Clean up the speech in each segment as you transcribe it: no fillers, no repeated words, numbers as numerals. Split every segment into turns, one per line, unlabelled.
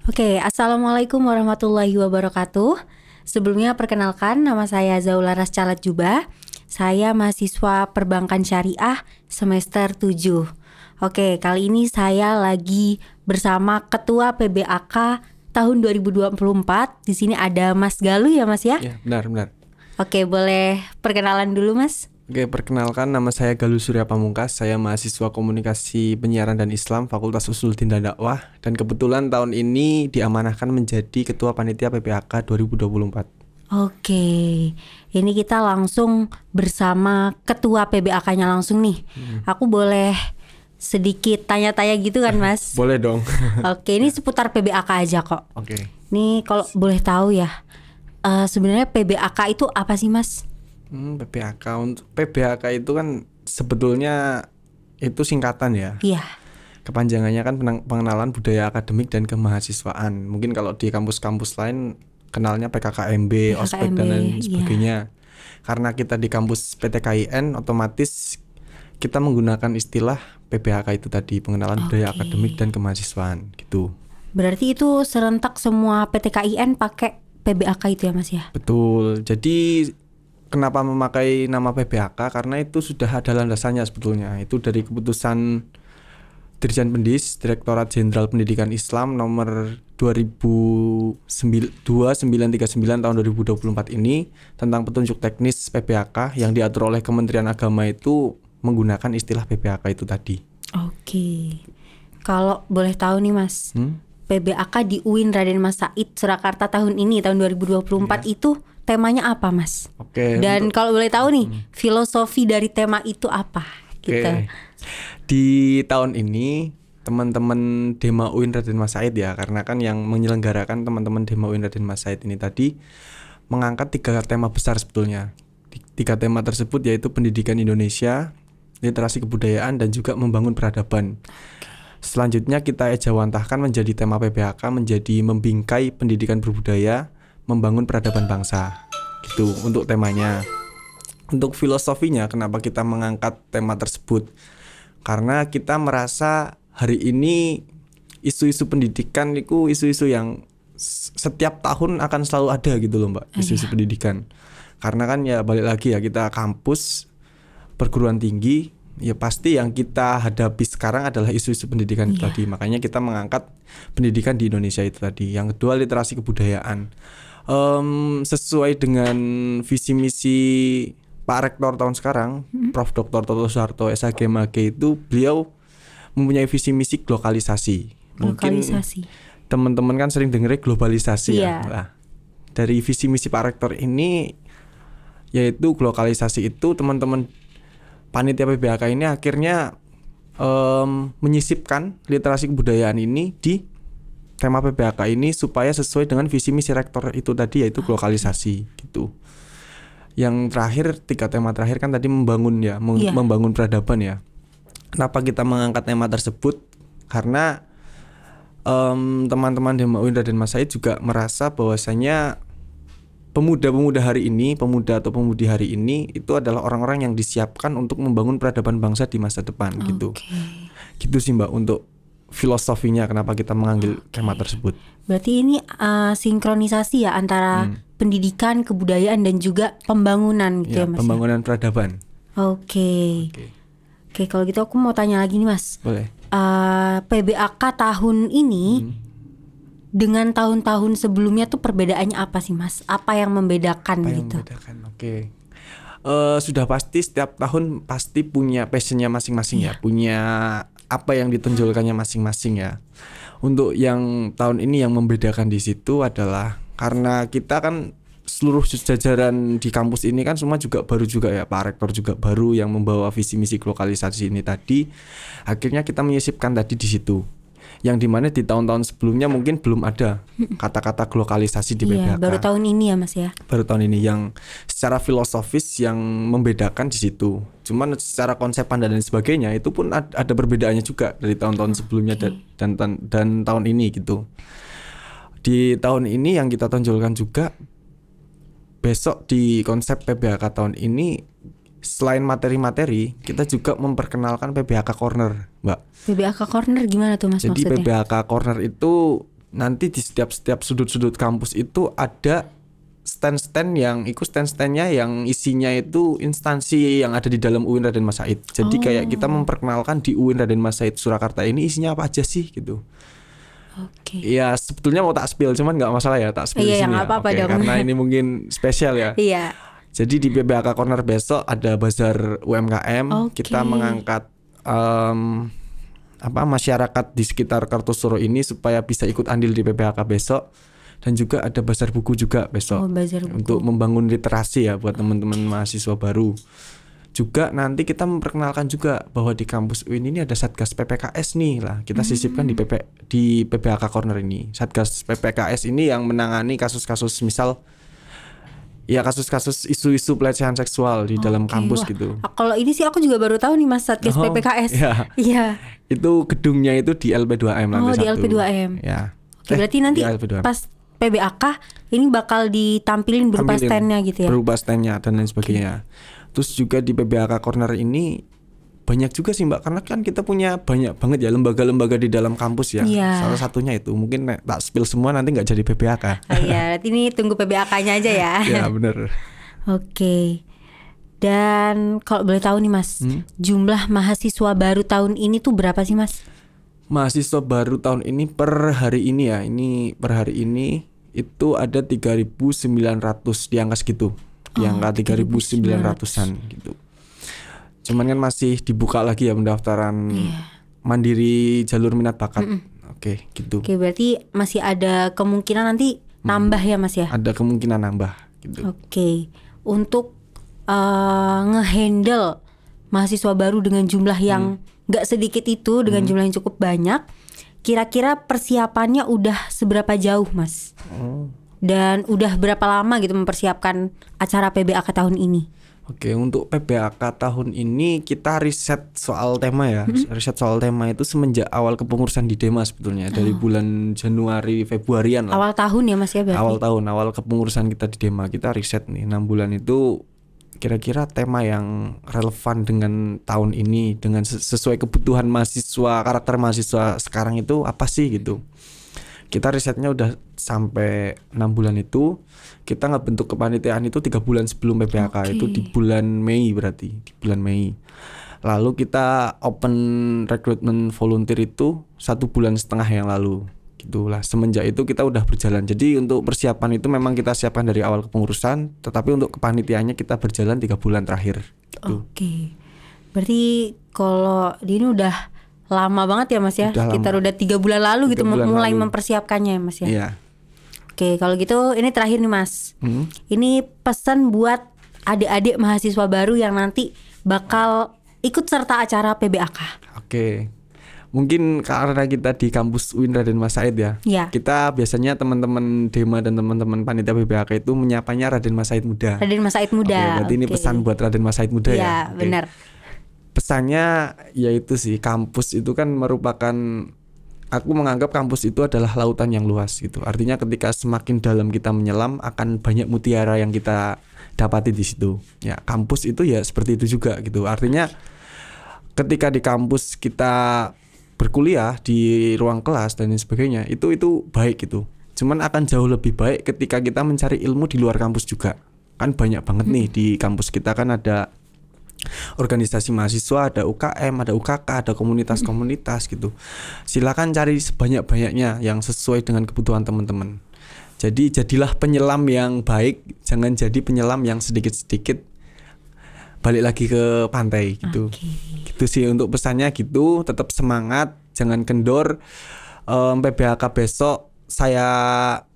Oke, Assalamualaikum warahmatullahi wabarakatuh. Sebelumnya perkenalkan, nama saya Zaula Rascalat Juba. Saya mahasiswa Perbankan Syariah semester 7. Oke, kali ini saya lagi bersama Ketua PBAK tahun 2024. Di sini ada Mas Galuh ya Mas ya?
Ya, benar.
Oke, boleh perkenalan dulu Mas?
Oke, perkenalkan nama saya Galuh Surya Pamungkas. Saya mahasiswa Komunikasi Penyiaran dan Islam Fakultas Usuluddin dan Dakwah. Dan kebetulan tahun ini diamanahkan menjadi Ketua Panitia PBAK 2024.
Oke, ini kita langsung bersama Ketua PBAK-nya langsung nih. Aku boleh sedikit tanya-tanya gitu kan Mas?
Boleh dong.
Oke, ini seputar PBAK aja kok.
Oke.
Nih kalau boleh tahu ya, sebenarnya PBAK itu apa sih Mas?
PBAK itu kan sebetulnya itu singkatan ya.
Iya.
Kepanjangannya kan pengenalan budaya akademik dan kemahasiswaan. Mungkin kalau di kampus-kampus lain kenalnya PKKMB, ospek dan lain sebagainya. Karena kita di kampus PTKIN, otomatis kita menggunakan istilah PBAK itu tadi, pengenalan budaya akademik dan kemahasiswaan gitu.
Berarti itu serentak semua PTKIN pakai PBAK itu ya Mas ya?
Betul. Jadi kenapa memakai nama PBAK? Karena itu sudah ada landasannya sebetulnya. Itu dari keputusan Dirjen Pendis, Direktorat Jenderal Pendidikan Islam nomor 2939 tahun 2024 ini tentang petunjuk teknis PBAK yang diatur oleh Kementerian Agama itu menggunakan istilah PBAK itu tadi.
Oke. Kalau boleh tahu nih Mas, PBAK di UIN Raden Mas Said Surakarta tahun ini, tahun 2024 itu temanya apa Mas?
Oke.
Dan kalau boleh tahu nih, filosofi dari tema itu apa? Gitu.
Di tahun ini teman-teman Dema UIN Raden Mas Said ya, karena kan yang menyelenggarakan teman-teman Dema UIN Raden Mas Said ini tadi mengangkat 3 tema besar sebetulnya. 3 tema tersebut yaitu pendidikan Indonesia, literasi kebudayaan, dan juga membangun peradaban. Selanjutnya kita ejawantahkan menjadi tema PBAK menjadi membingkai pendidikan berbudaya, membangun peradaban bangsa. Gitu untuk temanya. Untuk filosofinya kenapa kita mengangkat tema tersebut? Karena kita merasa hari ini isu-isu pendidikan itu isu-isu yang setiap tahun akan selalu ada gitu loh Mbak, isu-isu pendidikan. Karena kan ya balik lagi ya, kita kampus perguruan tinggi, ya pasti yang kita hadapi sekarang adalah isu-isu pendidikan itu tadi. Makanya kita mengangkat pendidikan di Indonesia itu tadi. Yang kedua, literasi kebudayaan. Sesuai dengan visi misi Pak Rektor tahun sekarang, Prof. Dr. Toto Suharto SHG MAG, itu beliau mempunyai visi misi globalisasi. Mungkin teman-teman kan sering dengar globalisasi ya. Nah, dari visi misi Pak Rektor ini yaitu globalisasi itu, teman-teman panitia PBAK ini akhirnya menyisipkan literasi kebudayaan ini di tema PBAK ini supaya sesuai dengan visi misi rektor itu tadi, yaitu globalisasi gitu. Yang terakhir, 3 tema terakhir kan tadi membangun ya, membangun peradaban ya. Kenapa kita mengangkat tema tersebut? Karena teman-teman Dema UIN Raden Mas Said juga merasa bahwasanya pemuda-pemuda hari ini, pemuda atau pemudi hari ini itu adalah orang-orang yang disiapkan untuk membangun peradaban bangsa di masa depan gitu. Gitu sih Mbak untuk filosofinya kenapa kita mengambil tema tersebut.
Berarti ini sinkronisasi ya antara pendidikan, kebudayaan dan juga pembangunan gitu ya Mas.
Pembangunan peradaban.
Oke, kalau gitu aku mau tanya lagi nih Mas.
Boleh.
PBAK tahun ini dengan tahun-tahun sebelumnya tuh perbedaannya apa sih Mas? Apa yang membedakan gitu?
Sudah pasti setiap tahun pasti punya passionnya masing-masing ya, punya apa yang ditonjolkannya masing-masing ya. Untuk yang tahun ini yang membedakan di situ adalah karena kita kan seluruh jajaran di kampus ini kan semua juga baru juga ya, Pak Rektor juga baru yang membawa visi misi globalisasi ini tadi. Akhirnya kita menyisipkan tadi di situ. Yang dimana di tahun-tahun sebelumnya mungkin belum ada kata-kata globalisasi di PBAK.
Baru tahun ini ya Mas ya.
Baru tahun ini yang secara filosofis yang membedakan di situ. Cuman secara konsepan dan lain sebagainya itu pun ada perbedaannya juga dari tahun-tahun sebelumnya dan tahun ini gitu. Di tahun ini yang kita tonjolkan juga, besok di konsep PBAK tahun ini selain materi-materi, kita juga memperkenalkan PBAK Corner, Mbak.
PBAK Corner gimana tuh Mas
Jadi
maksudnya?
PBAK Corner itu nanti di setiap sudut-sudut kampus itu ada stand-stand stand-standnya yang isinya itu instansi yang ada di dalam UIN Raden Mas Said. Jadi kayak kita memperkenalkan di UIN Raden Mas Said Surakarta ini isinya apa aja sih gitu.
Oke.
Ya sebetulnya mau tak spill, cuman nggak masalah ya tak spill di sini ya.
Apa-apa dong.
Karena ini mungkin spesial ya.
Iya.
Jadi di PBHK Corner besok ada bazar UMKM. Kita mengangkat masyarakat di sekitar Kartosuro ini supaya bisa ikut andil di PBHK besok. Dan juga ada bazar buku juga besok untuk membangun literasi ya buat teman-teman mahasiswa baru. Juga nanti kita memperkenalkan juga bahwa di kampus UIN ini ada Satgas PPKS nih lah. Kita sisipkan di PBHK Corner ini. Satgas PPKS ini yang menangani kasus-kasus misal ya kasus-kasus isu-isu pelecehan seksual di dalam kampus gitu.
Kalau ini sih aku juga baru tahu nih Mas, Satgas PPKS. Iya.
Itu gedungnya itu di LP2M lantai 1.
Di LP2M.
Ya.
Oke, berarti nanti pas PBAK ini bakal ditampilin berupa stand-nya gitu ya.
Berupa stand-nya dan lain sebagainya. Terus juga di PBHK Corner ini banyak juga sih Mbak, karena kan kita punya banyak banget ya lembaga-lembaga di dalam kampus ya. Salah satunya itu mungkin tak spill semua nanti nggak jadi PBHK.
Iya, ini tunggu PBHK-nya aja ya.
Ya benar.
Oke. Dan kalau boleh tahu nih Mas, jumlah mahasiswa baru tahun ini tuh berapa sih Mas?
Mahasiswa baru tahun ini per hari ini ya, per hari ini itu ada 3.900 di angka segitu. Di angka 3.900-an gitu. Cuman kan masih dibuka lagi ya pendaftaran mandiri jalur minat bakat. Oke, gitu.
Oke, berarti masih ada kemungkinan nanti nambah ya Mas ya?
Ada kemungkinan nambah gitu.
Oke. Untuk ngehandle mahasiswa baru dengan jumlah yang gak sedikit itu, dengan jumlah yang cukup banyak, kira-kira persiapannya udah seberapa jauh Mas? Dan udah berapa lama gitu mempersiapkan acara PBAK tahun ini?
Oke, untuk PBAK tahun ini kita riset soal tema ya. Riset soal tema itu semenjak awal kepengurusan di Dema sebetulnya. Dari bulan Januari Februarian lah.
Awal tahun ya Mas ya berarti?
Awal kepengurusan kita di Dema. Kita riset nih 6 bulan itu kira-kira tema yang relevan dengan tahun ini, dengan sesuai kebutuhan mahasiswa, karakter mahasiswa sekarang itu apa sih gitu. Kita risetnya udah sampai 6 bulan itu. Kita ngebentuk kepanitiaan itu 3 bulan sebelum PBHK. Itu di bulan Mei berarti, di bulan Mei. Lalu kita open recruitment volunteer itu 1,5 bulan yang lalu. Gitulah, semenjak itu kita udah berjalan. Jadi untuk persiapan itu memang kita siapkan dari awal kepengurusan, tetapi untuk kepanitiaannya kita berjalan 3 bulan terakhir gitu.
Oke. Berarti kalau ini udah lama banget ya Mas ya? Sekitar udah 3 bulan lalu gitu mulai mempersiapkannya ya Mas ya?
Iya.
Oke, kalau gitu ini terakhir nih Mas. Ini pesan buat adik-adik mahasiswa baru yang nanti bakal ikut serta acara PBAK.
Oke. Mungkin karena kita di kampus UIN Raden Mas Said ya. Kita biasanya teman-teman Dema dan teman-teman panitia PBHK itu menyapanya Raden Mas Said Muda.
Raden Mas Said Muda.
Berarti ini pesan buat Raden Mas Said Muda ya.
Iya, benar.
Pesannya yaitu sih, kampus itu kan merupakan, aku menganggap kampus itu adalah lautan yang luas gitu. Artinya ketika semakin dalam kita menyelam akan banyak mutiara yang kita dapati di situ. Ya, kampus itu ya seperti itu juga gitu. Artinya ketika di kampus kita berkuliah di ruang kelas dan sebagainya, itu baik gitu. Cuman akan jauh lebih baik ketika kita mencari ilmu di luar kampus juga. Kan banyak banget nih di kampus kita, kan ada organisasi mahasiswa, ada UKM, ada UKK, ada komunitas-komunitas gitu. Silakan cari sebanyak-banyaknya yang sesuai dengan kebutuhan teman-teman. Jadi jadilah penyelam yang baik, jangan jadi penyelam yang sedikit-sedikit balik lagi ke pantai gitu. Gitu sih untuk pesannya gitu. Tetap semangat, jangan kendor. PBHK besok saya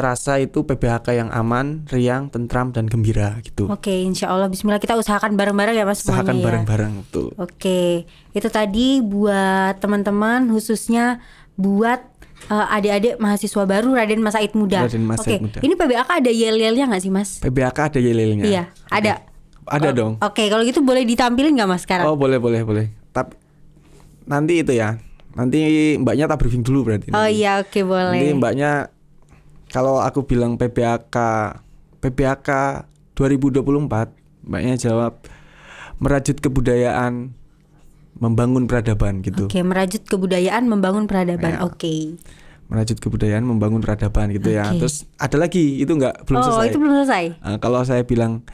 rasa itu PBHK yang aman, riang, tentram, dan gembira gitu.
Oke, insya Allah bismillah, kita usahakan bareng-bareng ya Mas.
Usahakan bareng-bareng betul.
Oke, itu tadi buat teman-teman, khususnya buat adik-adik mahasiswa baru Raden Mas Said Muda. Oke, ini PBHK ada yel-yelnya nggak sih Mas?
PBHK ada yel-yelnya.
Iya, ada.
Ada dong.
Oke, kalau gitu boleh ditampilin nggak Mas sekarang?
Oh boleh. Tapi nanti itu ya. Nanti mbaknya tak briefing dulu berarti.
Oh iya, oke, boleh.
Nanti mbaknya, kalau aku bilang PBHK 2024, mbaknya jawab merajut kebudayaan membangun peradaban gitu.
Oke, merajut kebudayaan, membangun peradaban.
Ya.
Oke.
Merajut kebudayaan, membangun peradaban gitu ya.
Oke.
Terus ada lagi, itu belum selesai.
Oh, itu belum selesai.
Kalau saya bilang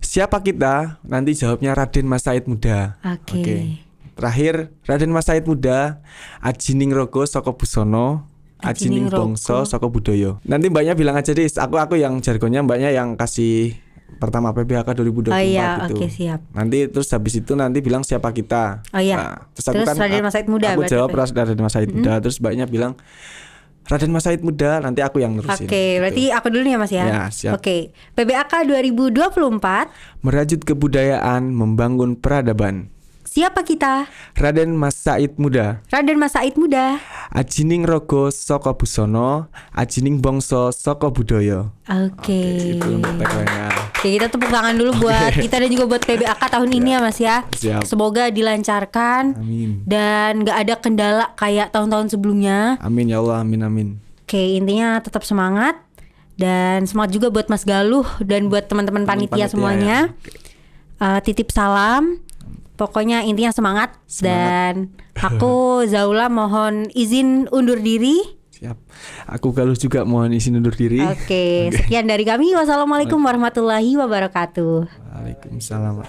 siapa kita, nanti jawabnya Raden Mas Said Muda.
Oke.
Terakhir Raden Mas Said Muda, Ajining Rogo Saka Busono, Ajining Bongso Saka Budoyo. Nanti mbaknya bilang aja deh, aku yang jargonnya, mbaknya yang kasih pertama PPHK 2024
Oh iya,
gitu.
oke, siap.
Nanti terus habis itu nanti bilang siapa kita.
Oh iya.
Nah, terus aku kan
Raden Mas Said Muda
aku
berarti.
jawab Raden Mas Said Muda, terus mbaknya bilang Raden Mas Said Muda, nanti aku yang nerusin.
Oke, berarti aku dulu nih ya Mas ya.
Ya, siap.
Oke. PBAK 2024.
Merajut kebudayaan, membangun peradaban.
Siapa kita?
Raden Mas Said Muda.
Raden Mas Said Muda.
Ajining Rogo Saka Busono, Ajining Bongso Saka Budoyo.
Oke.
Itu untuk tagline-nya.
Oke, kita tepuk tangan dulu buat kita dan juga buat PBAK tahun ini ya Mas ya.
Siap.
Semoga dilancarkan.
Amin.
Dan gak ada kendala kayak tahun-tahun sebelumnya.
Amin ya Allah, amin amin.
Oke, intinya tetap semangat. Dan semangat juga buat Mas Galuh dan buat teman-teman panitia semuanya. Titip salam. Pokoknya intinya semangat. Dan aku Zaula mohon izin undur diri.
Siap. Aku Galuh juga mohon izin undur diri.
Oke, sekian dari kami. Wassalamualaikum warahmatullahi wabarakatuh.
Waalaikumsalam.